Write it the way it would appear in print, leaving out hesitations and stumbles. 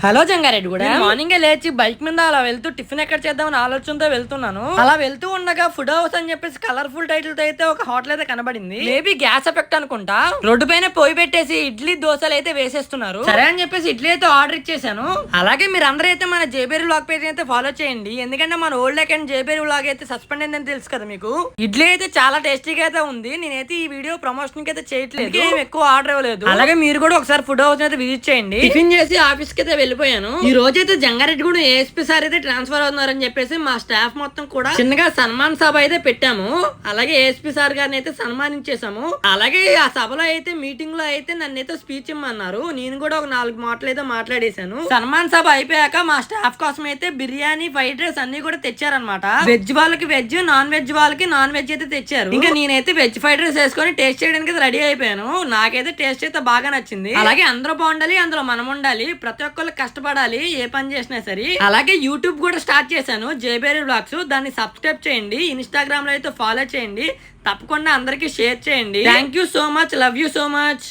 Hello Jangareddy కూడా morning లేచి bike మీద అలా వెళ్తూ టిఫిన్ ఎక్కడ చేద్దామని ఆలోచనతో వెళ్తున్నాను. అలా వెళ్తూ ఉండగా ఫుడ్ హౌస్ అని చెప్పేసి కలర్ఫుల్ టైటిల్ తో అయితే ఒక హోటల్ అయితే కనబడింది. మేబీ గ్యాస్ ఎఫెక్ట్ అనుకుంటా. రోడ్డు పైన పొయ్యి పెట్టేసి ఇడ్లీ దోశలు అయితే వేసేస్తున్నారు. సరే అని చెప్పేసి ఇడ్లీ అయితే ఆర్డర్ ఇచ్చేసాను. అలాగే మీరు అందరూ అయితే మన జేబేరి వ్లాగ్ పేజ్ అయితే ఫాలో చేయండి. ఎందుకంటే మన ఓల్డ్ అకౌంట్ జేబేరి వ్లాగ్ అయితే సస్పెండ్ అయిందని తెలుసు కదా మీకు. ఇడ్లీ అయితే చాలా టేస్టీగా అయితే ఉంది. నేనైతే ఈ వీడియో ప్రమోషన్ కి అయితే చేయట్లేదు, ఎక్కువ ఆర్డర్ ఇవ్వలేదు. అలాగే మీరు కూడా ఒకసారి ఫుడ్ హౌస్ అయితే విజిట్ చేయండి. టిఫిన్ చేసి ఆఫీస్ కి అయితే వెళ్ళిపోయాను. ఈ రోజు అయితే జంగారెడ్డి కూడా ఏఎస్పీ సార్ అయితే ట్రాన్స్ఫర్ అవుతున్నారని చెప్పేసి మా స్టాఫ్ మొత్తం కూడా చిన్నగా సన్మాన్ సభ అయితే పెట్టాము. అలాగే ఏఎస్పీ సార్ గారిని అయితే సన్మానించేసాము. అలాగే ఆ సభలో అయితే మీటింగ్ లో అయితే నన్ను అయితే స్పీచ్ ఇమ్మన్నారు. నేను కూడా ఒక 4 మాటలు అయితే మాట్లాడేశాను. సన్మాన్ సభ అయిపోయాక మా స్టాఫ్ కోసం అయితే బిర్యానీ, ఫ్రైడ్ రైస్ అన్ని కూడా తెచ్చారనమాట. వెజ్ వాళ్ళకి వెజ్, నాన్ వెజ్ వాళ్ళకి నాన్ వెజ్ అయితే తెచ్చారు. ఇంకా నేనైతే వెజ్ ఫ్రైడ్ రైస్ వేసుకొని టేస్ట్ చేయడానికి రెడీ అయిపోయాను. నాకైతే టేస్ట్ అయితే బాగా నచ్చింది. అలాగే అందరూ బాగుండాలి, అందులో మనం ఉండాలి, ప్రతి ఒక్కళ్ళు కష్టపడాలి ఏ పని చేసినా సరే. అలాగే యూట్యూబ్ కూడా స్టార్ట్ చేశాను, జేబేరి వ్లాగ్స్. దాన్ని సబ్స్క్రైబ్ చేయండి. ఇన్స్టాగ్రామ్ లో అయితే ఫాలో చేయండి. తప్పకుండా అందరికి షేర్ చేయండి. Thank you so much, love you so much.